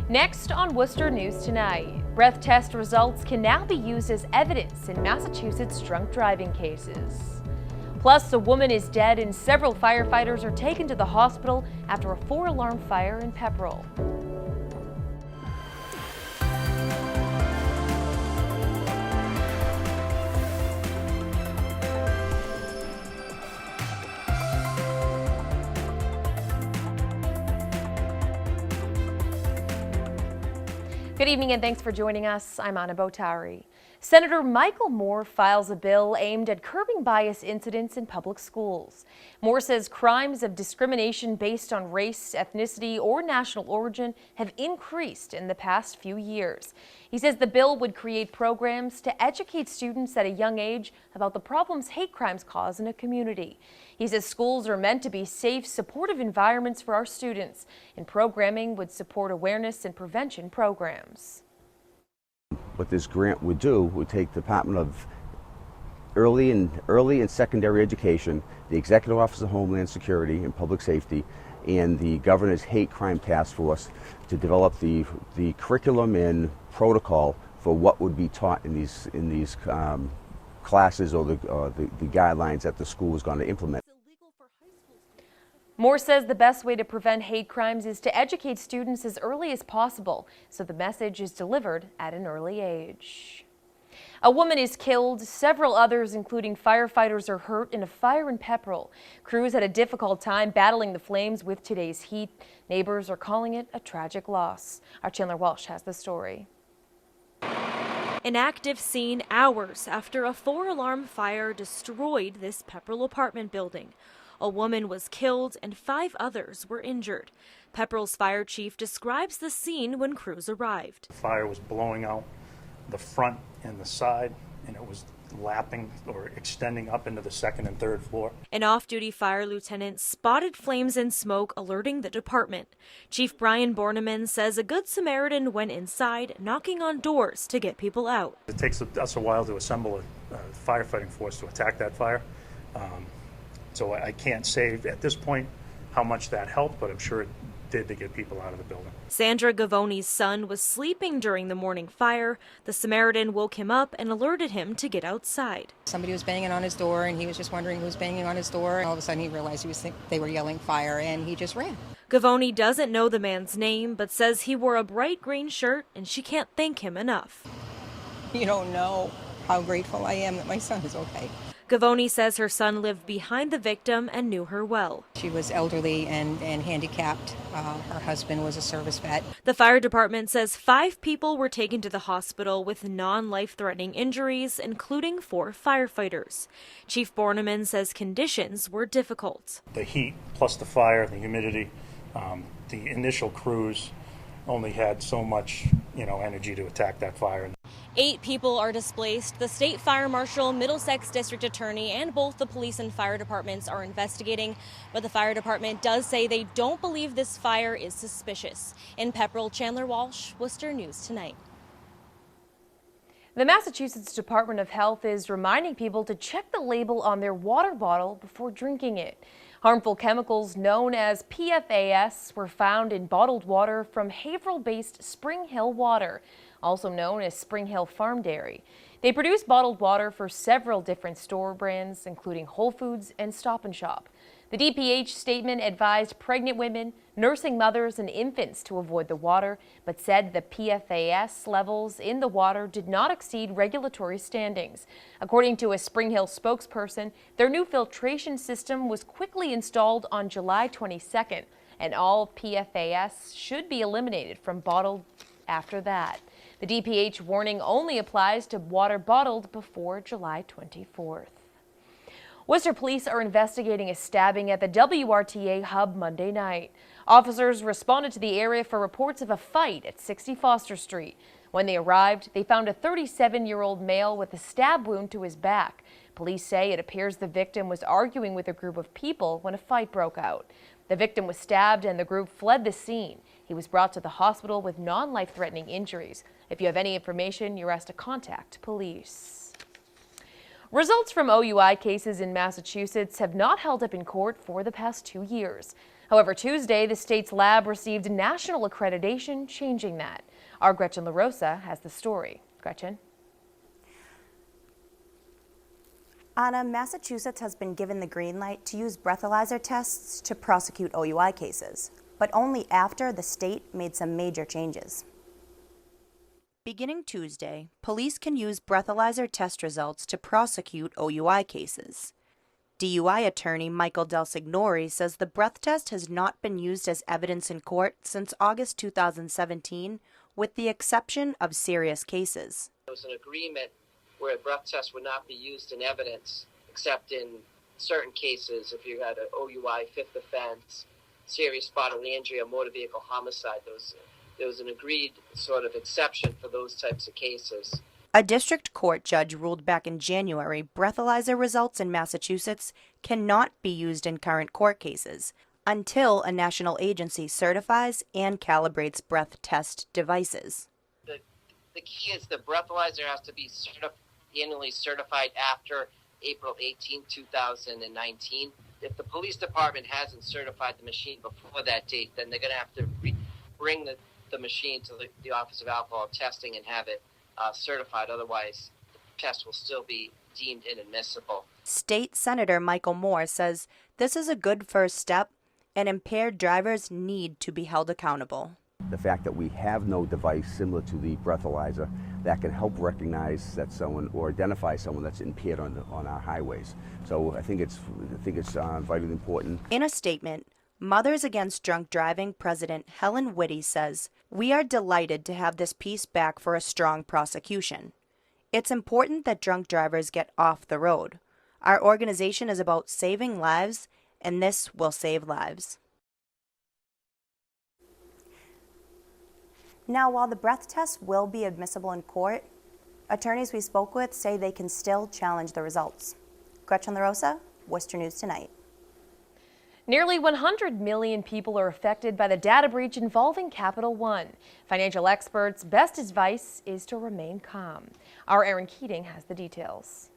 Next on Worcester News Tonight, breath test results can now be used as evidence in Massachusetts drunk driving cases. Plus, a woman is dead and several firefighters are taken to the hospital after a 4-alarm fire in Pepperell. Good evening and thanks for joining us. I'm Anna Botari. Senator Michael Moore files a bill aimed at curbing bias incidents in public schools. Moore says crimes of discrimination based on race, ethnicity, or national origin have increased in the past few years. He says the bill would create programs to educate students at a young age about the problems hate crimes cause in a community. He says schools are meant to be safe, supportive environments for our students, and programming would support awareness and prevention programs. What this grant would do would take the Department of Early and Secondary Education, the Executive Office of Homeland Security and Public Safety, and the Governor's Hate Crime Task Force to develop the curriculum and protocol for what would be taught in these classes or the guidelines that the school is going to implement. Moore says the best way to prevent hate crimes is to educate students as early as possible so the message is delivered at an early age. A woman is killed, several others including firefighters are hurt in a fire in Pepperell. Crews had a difficult time battling the flames with today's heat. Neighbors are calling it a tragic loss. Our Chandler Walsh has the story. An active scene hours after a 4-alarm fire destroyed this Pepperell apartment building. A woman was killed and 5 others were injured. Pepperell's fire chief describes the scene when crews arrived. The fire was blowing out the front and the side, and it was lapping or extending up into the 2nd and 3rd floor. An off-duty fire lieutenant spotted flames and smoke, alerting the department. Chief Brian BORNEMAN says a good Samaritan went inside, knocking on doors to get people out. It takes us a while to assemble a firefighting force to attack that fire. So I can't say at this point how much that helped, but I'm sure it did to get people out of the building. Sandra Gavoni's son was sleeping during the morning fire. The Samaritan woke him up and alerted him to get outside. Somebody was banging on his door and he was just wondering who was banging on his door. And all of a sudden he realized they were yelling fire and he just ran. Gavoni doesn't know the man's name but says he wore a bright green shirt and she can't thank him enough. You don't know how grateful I am that my son is okay. Gavoni says her son lived behind the victim and knew her well. She was elderly and handicapped. Her husband was a service vet. The fire department says 5 people were taken to the hospital with non-life-threatening injuries, including 4 firefighters. Chief Borneman says conditions were difficult. The heat plus the fire, the humidity, the initial crews only had so much, energy to attack that fire. 8 people are displaced. The state fire marshal, Middlesex district attorney, and both the police and fire departments are investigating. But the fire department does say they don't believe this fire is suspicious. In Pepperell, Chandler Walsh, Worcester News Tonight. The Massachusetts Department of Health is reminding people to check the label on their water bottle before drinking it. Harmful chemicals known as PFAS were found in bottled water from Haverhill-based Spring Hill Water, also known as Spring Hill Farm Dairy. They produce bottled water for several different store brands, including Whole Foods and Stop & Shop. The DPH statement advised pregnant women, nursing mothers, and infants to avoid the water, but said the PFAS levels in the water did not exceed regulatory standings. According to a Spring Hill spokesperson, their new filtration system was quickly installed on July 22nd, and all PFAS should be eliminated from bottled after that. The DPH warning only applies to water bottled before July 24th. Worcester police are investigating a stabbing at the WRTA hub Monday night. Officers responded to the area for reports of a fight at 60 Foster Street. When they arrived, they found a 37-year-old male with a stab wound to his back. Police say it appears the victim was arguing with a group of people when a fight broke out. The victim was stabbed and the group fled the scene. He was brought to the hospital with non-life-threatening injuries. If you have any information, you're asked to contact police. Results from OUI cases in Massachusetts have not held up in court for the past 2 years. However, Tuesday, the state's lab received national accreditation, changing that. Our Gretchen LaRosa has the story. Gretchen? Anna, Massachusetts has been given the green light to use breathalyzer tests to prosecute OUI cases, but only after the state made some major changes. Beginning Tuesday, police can use breathalyzer test results to prosecute OUI cases. DUI attorney Michael Del Signori says the breath test has not been used as evidence in court since August 2017, with the exception of serious cases. There was an agreement where a breath test would not be used in evidence, except in certain cases if you had an OUI, fifth offense, serious bodily injury, or motor vehicle homicide. There was an agreed sort of exception for those types of cases. A district court judge ruled back in January breathalyzer results in Massachusetts cannot be used in current court cases until a national agency certifies and calibrates breath test devices. The key is the breathalyzer has to be annually certified after April 18, 2019. If the police department hasn't certified the machine before that date, then they're going to have to bring the machine to the Office of Alcohol Testing and have it certified. Otherwise, the test will still be deemed inadmissible. State Senator Michael Moore says this is a good first step and impaired drivers need to be held accountable. The fact that we have no device similar to the breathalyzer that can help recognize that someone or identify someone that's impaired on our highways. So I think it's vitally important. In a statement, Mothers Against Drunk Driving President Helen Whitty says, "We are delighted to have this piece back for a strong prosecution. It's important that drunk drivers get off the road. Our organization is about saving lives, and this will save lives." Now, while the breath test will be admissible in court, attorneys we spoke with say they can still challenge the results. Gretchen LaRosa, Worcester News Tonight. Nearly 100 million people are affected by the data breach involving Capital One. Financial experts' best advice is to remain calm. Our ERIN KEATING has the details.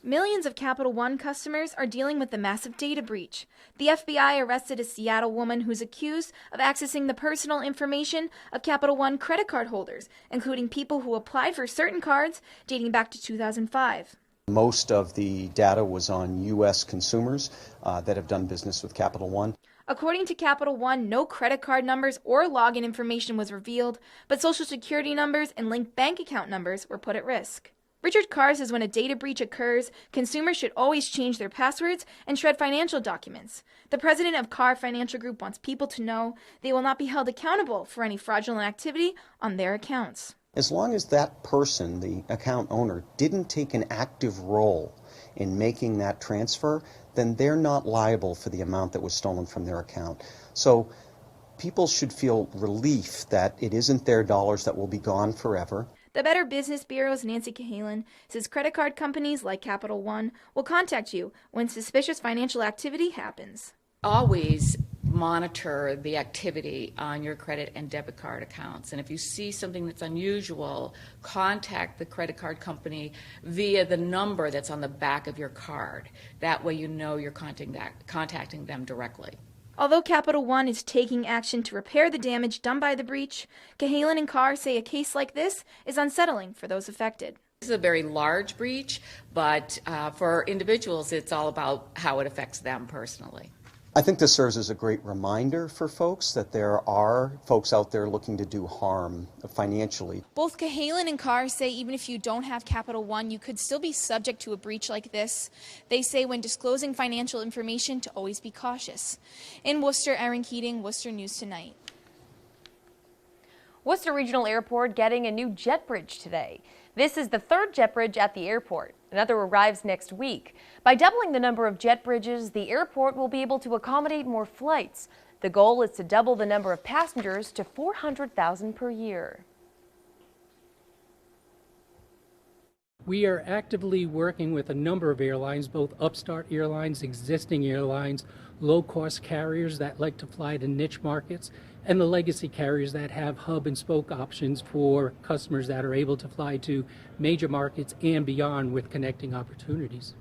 Millions of Capital One customers are dealing with the massive data breach. The FBI arrested a Seattle woman who's accused of accessing the personal information of Capital One credit card holders, including people who applied for certain cards dating back to 2005. Most of the data was on U.S. consumers that have done business with Capital One. According to Capital One, no credit card numbers or login information was revealed, but Social Security numbers and linked bank account numbers were put at risk. Richard Carr says when a data breach occurs, consumers should always change their passwords and shred financial documents. The president of Carr Financial Group wants people to know they will not be held accountable for any fraudulent activity on their accounts. As long as that person, the account owner, didn't take an active role in making that transfer, then they're not liable for the amount that was stolen from their account. So people should feel relief that it isn't their dollars that will be gone forever. The Better Business Bureau's Nancy Cahalan says credit card companies like Capital One will contact you when suspicious financial activity happens. Always monitor the activity on your credit and debit card accounts. And if you see something that's unusual, contact the credit card company via the number that's on the back of your card. That way you know you're contacting them directly. Although Capital One is taking action to repair the damage done by the breach, Cahalan and Carr say a case like this is unsettling for those affected. This is a very large breach, but for individuals, it's all about how it affects them personally. I think this serves as a great reminder for folks that there are folks out there looking to do harm financially. Both Cahalan and Carr say even if you don't have Capital One, you could still be subject to a breach like this. They say when disclosing financial information to always be cautious. In Worcester, ERIN KEATING, Worcester News Tonight. Worcester Regional Airport getting a new jet bridge today. This is the third jet bridge at the airport. Another arrives next week. By doubling the number of jet bridges, the airport will be able to accommodate more flights. The goal is to double the number of passengers to 400,000 per year. We are actively working with a number of airlines, both upstart airlines, existing airlines, low-cost carriers that like to fly to niche markets, and the legacy carriers that have hub and spoke options for customers that are able to fly to major markets and beyond with connecting opportunities.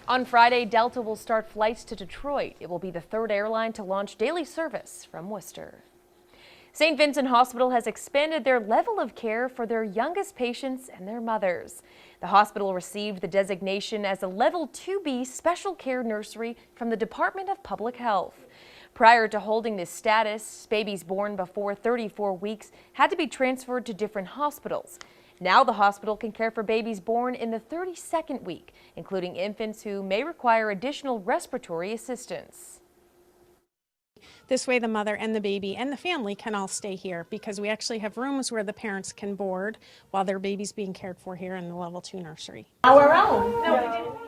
On Friday, Delta will start flights to Detroit. It will be the third airline to launch daily service from Worcester. St. Vincent Hospital has expanded their level of care for their youngest patients and their mothers. The hospital received the designation as a Level 2B special care nursery from the Department of Public Health. Prior to holding this status, babies born before 34 weeks had to be transferred to different hospitals. Now the hospital can care for babies born in the 32nd week, including infants who may require additional respiratory assistance. This way the mother and the baby and the family can all stay here because we actually have rooms where the parents can board while their baby's being cared for here in the Level 2 nursery. Our own.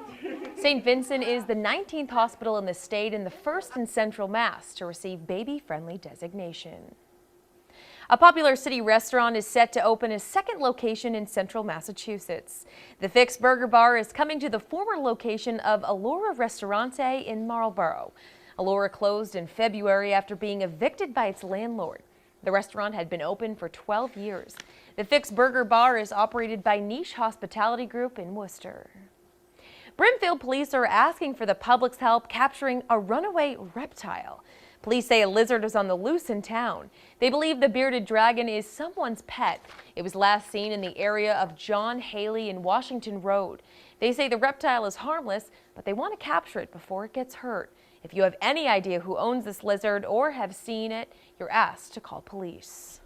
St. Vincent is the 19th hospital in the state and the first in Central Mass to receive baby-friendly designation. A popular city restaurant is set to open a second location in central Massachusetts. The Fix Burger Bar is coming to the former location of Allura Ristorante in Marlborough. Allura closed in February after being evicted by its landlord. The restaurant had been open for 12 years. The Fix Burger Bar is operated by Niche Hospitality Group in Worcester. Brimfield police are asking for the public's help capturing a runaway reptile. Police say a lizard is on the loose in town. They believe the bearded dragon is someone's pet. It was last seen in the area of John Haley and Washington Road. They say the reptile is harmless, but they want to capture it before it gets hurt. If you have any idea who owns this lizard or have seen it, you're asked to call police.